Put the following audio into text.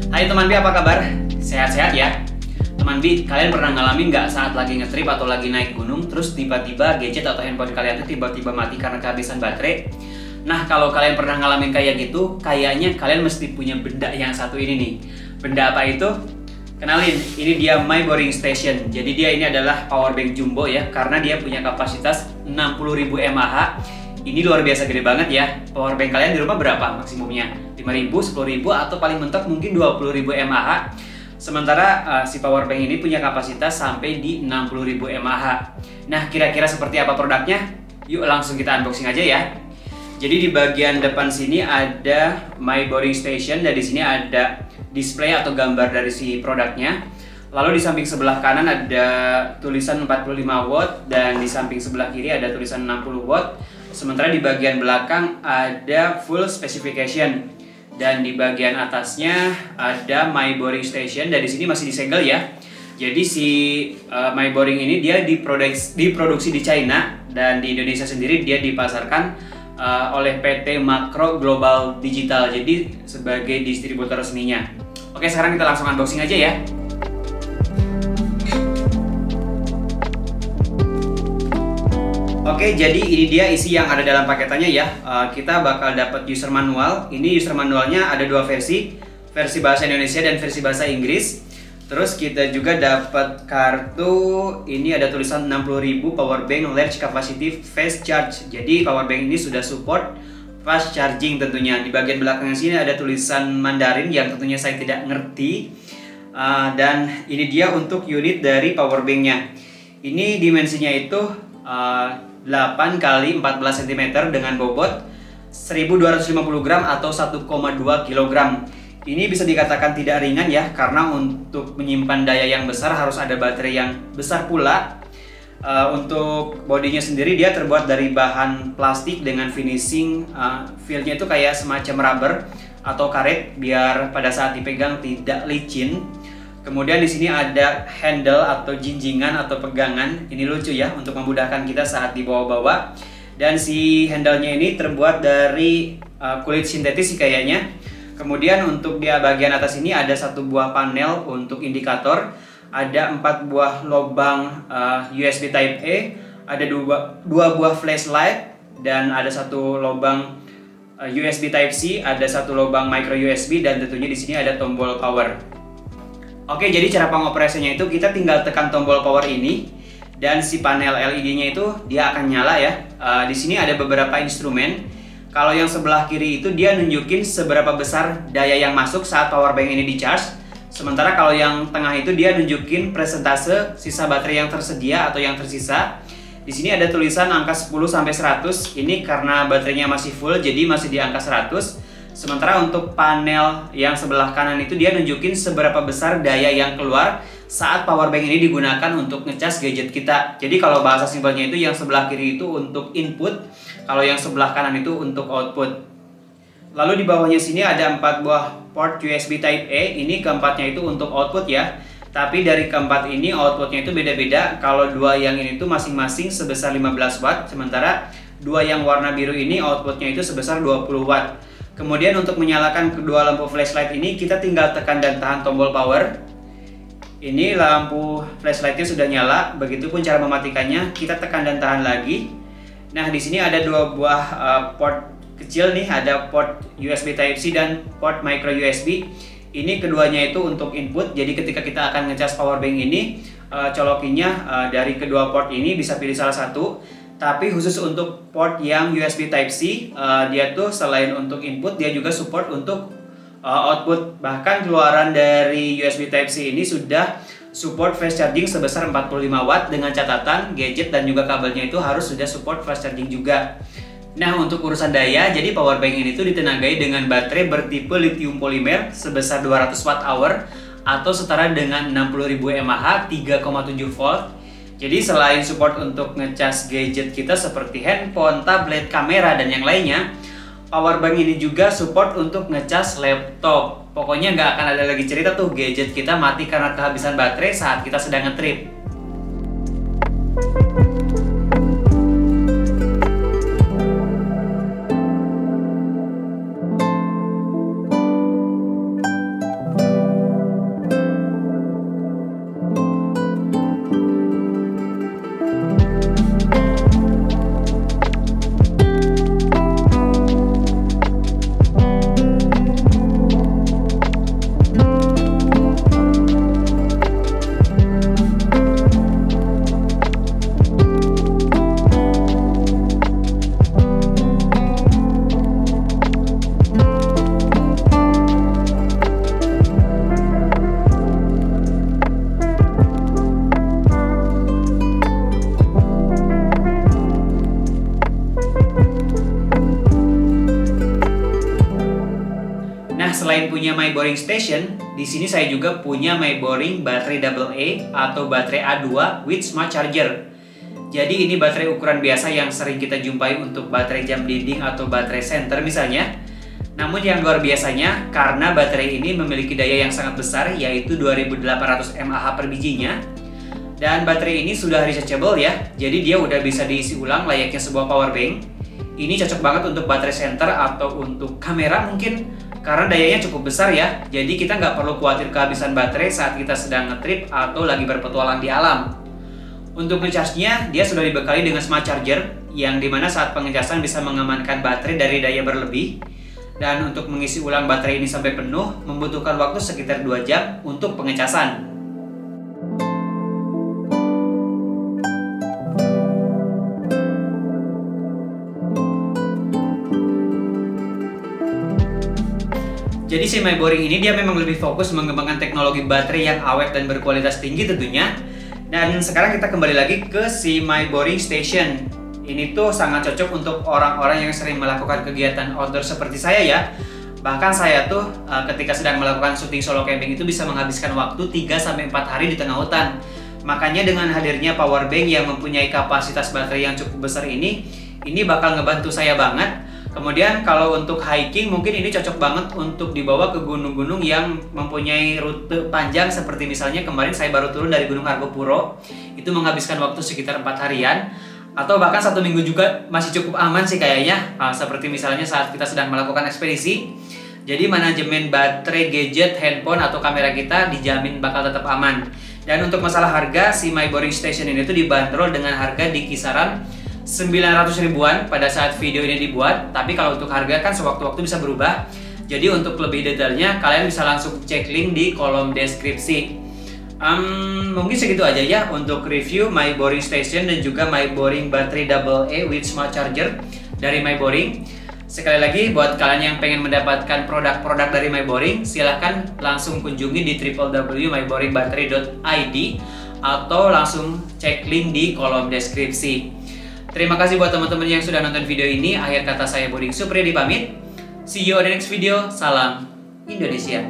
Hai teman Bi, apa kabar? Sehat-sehat ya? Teman Bi, kalian pernah ngalamin nggak saat lagi ngetrip atau lagi naik gunung, terus tiba-tiba gadget atau handphone kalian tuh tiba-tiba mati karena kehabisan baterai? Nah, kalau kalian pernah ngalamin kayak gitu, kayaknya kalian mesti punya benda yang satu ini nih. Benda apa itu? Kenalin, ini dia My Boring Station. Jadi dia ini adalah power bank jumbo ya, karena dia punya kapasitas 60.000 mAh. Ini luar biasa gede banget ya. Power bank kalian di rumah berapa maksimumnya? 5.000, 10.000, atau paling mentok mungkin 20.000 mAh. Sementara si power bank ini punya kapasitas sampai di 60.000 mAh. Nah, kira-kira seperti apa produknya? Yuk langsung kita unboxing aja ya. Jadi di bagian depan sini ada My Boring Station dan di sini ada display atau gambar dari si produknya. Lalu di samping sebelah kanan ada tulisan 45 watt dan di samping sebelah kiri ada tulisan 60 watt. Sementara di bagian belakang ada full specification dan di bagian atasnya ada My Boring Station dan di sini masih disegel ya. Jadi si My Boring ini dia diproduksi di China dan di Indonesia sendiri dia dipasarkan oleh PT Makro Global Digital, jadi sebagai distributor resminya. Oke, sekarang kita langsung unboxing aja ya. Oke, jadi ini dia isi yang ada dalam paketannya ya. Kita bakal dapat user manual. Ini user manualnya ada dua versi bahasa Indonesia dan versi bahasa Inggris. Terus kita juga dapat kartu, ini ada tulisan 60.000 power bank large capacity fast charge. Jadi power bank ini sudah support fast charging tentunya. Di bagian belakang sini ada tulisan Mandarin yang tentunya saya tidak ngerti. Dan ini dia untuk unit dari power banknya. Ini dimensinya itu 8 x 14 cm dengan bobot 1250 gram atau 1,2 kg. Ini bisa dikatakan tidak ringan ya, karena untuk menyimpan daya yang besar harus ada baterai yang besar pula. Untuk bodinya sendiri dia terbuat dari bahan plastik dengan finishing feel-nya itu kayak semacam rubber atau karet biar pada saat dipegang tidak licin. Kemudian di sini ada handle atau jinjingan atau pegangan. Ini lucu ya untuk memudahkan kita saat dibawa-bawa. Dan si handle-nya ini terbuat dari kulit sintetis sih kayaknya. Kemudian untuk di bagian atas ini ada satu buah panel untuk indikator, ada 4 buah lubang USB Type A, ada dua buah flashlight, dan ada satu lubang USB Type C, ada satu lubang micro USB, dan tentunya di sini ada tombol power. Oke, jadi cara pengoperasiannya itu kita tinggal tekan tombol power ini dan si panel LED-nya itu dia akan nyala ya. Di sini ada beberapa instrumen. Kalau yang sebelah kiri itu dia nunjukin seberapa besar daya yang masuk saat power bank ini di charge. Sementara kalau yang tengah itu dia nunjukin presentase sisa baterai yang tersedia atau yang tersisa. Di sini ada tulisan angka 10 sampai 100. Ini karena baterainya masih full jadi masih di angka 100. Sementara untuk panel yang sebelah kanan itu dia nunjukin seberapa besar daya yang keluar saat power bank ini digunakan untuk ngecas gadget kita. Jadi kalau bahasa simpelnya itu yang sebelah kiri itu untuk input, kalau yang sebelah kanan itu untuk output. Lalu di bawahnya sini ada 4 buah port USB Type A. Ini keempatnya itu untuk output ya. Tapi dari keempat ini outputnya itu beda-beda. Kalau dua yang ini tuh masing-masing sebesar 15 watt, sementara dua yang warna biru ini outputnya itu sebesar 20 watt. Kemudian untuk menyalakan kedua lampu flashlight ini kita tinggal tekan dan tahan tombol power. Ini lampu flashlightnya sudah nyala, begitupun cara mematikannya kita tekan dan tahan lagi. Nah, di sini ada dua buah port kecil nih, ada port USB Type C dan port micro USB. Ini keduanya itu untuk input, jadi ketika kita akan ngecas power bank ini, colokinnya dari kedua port ini bisa pilih salah satu. Tapi khusus untuk port yang USB Type C, dia tuh selain untuk input, dia juga support untuk output. Bahkan keluaran dari USB Type C ini sudah support fast charging sebesar 45 watt dengan catatan gadget dan juga kabelnya itu harus sudah support fast charging juga. Nah, untuk urusan daya, jadi power bank ini tuh ditenagai dengan baterai bertipe lithium polimer sebesar 200 watt hour atau setara dengan 60.000 mAh 3,7 volt. Jadi selain support untuk ngecas gadget kita seperti handphone, tablet, kamera, dan yang lainnya, power bank ini juga support untuk ngecas laptop. Pokoknya nggak akan ada lagi cerita tuh gadget kita mati karena kehabisan baterai saat kita sedang ngetrip. punya My Boring Station, di sini saya juga punya My Boring baterai AA atau baterai A2 with smart charger. Jadi ini baterai ukuran biasa yang sering kita jumpai untuk baterai jam dinding atau baterai senter misalnya. Namun yang luar biasanya, karena baterai ini memiliki daya yang sangat besar, yaitu 2800 mAh per bijinya. Dan baterai ini sudah rechargeable ya, jadi dia udah bisa diisi ulang layaknya sebuah power bank. Ini cocok banget untuk baterai center atau untuk kamera mungkin, karena dayanya cukup besar ya. Jadi kita nggak perlu khawatir kehabisan baterai saat kita sedang ngetrip atau lagi berpetualang di alam. Untuk ngecharge-nya, dia sudah dibekali dengan smart charger, yang dimana saat pengecasan bisa mengamankan baterai dari daya berlebih. Dan untuk mengisi ulang baterai ini sampai penuh, membutuhkan waktu sekitar 2 jam untuk pengecasan. Jadi si My Boring ini dia memang lebih fokus mengembangkan teknologi baterai yang awet dan berkualitas tinggi tentunya. Dan sekarang kita kembali lagi ke si My Boring Station. Ini tuh sangat cocok untuk orang-orang yang sering melakukan kegiatan outdoor seperti saya ya. Bahkan saya tuh ketika sedang melakukan syuting solo camping itu bisa menghabiskan waktu 3-4 hari di tengah hutan. Makanya dengan hadirnya power bank yang mempunyai kapasitas baterai yang cukup besar ini bakal ngebantu saya banget. Kemudian kalau untuk hiking mungkin ini cocok banget untuk dibawa ke gunung-gunung yang mempunyai rute panjang, seperti misalnya kemarin saya baru turun dari Gunung Argopuro, itu menghabiskan waktu sekitar 4 harian, atau bahkan 1 minggu juga masih cukup aman sih kayaknya, seperti misalnya saat kita sedang melakukan ekspedisi. Jadi manajemen baterai, gadget, handphone atau kamera kita dijamin bakal tetap aman. Dan untuk masalah harga, si My Boring Station ini tuh dibanderol dengan harga di kisaran 900 ribuan pada saat video ini dibuat. Tapi kalau untuk harga kan sewaktu-waktu bisa berubah. Jadi untuk lebih detailnya kalian bisa langsung cek link di kolom deskripsi. Mungkin segitu aja ya untuk review My Boring Station dan juga My Boring baterai AA with smart charger dari My Boring. Sekali lagi buat kalian yang pengen mendapatkan produk-produk dari My Boring, silahkan langsung kunjungi di www.myboringbattery.id atau langsung cek link di kolom deskripsi. Terima kasih buat teman-teman yang sudah nonton video ini. Akhir kata saya Boring Supriyadi pamit. See you on the next video. Salam Indonesia.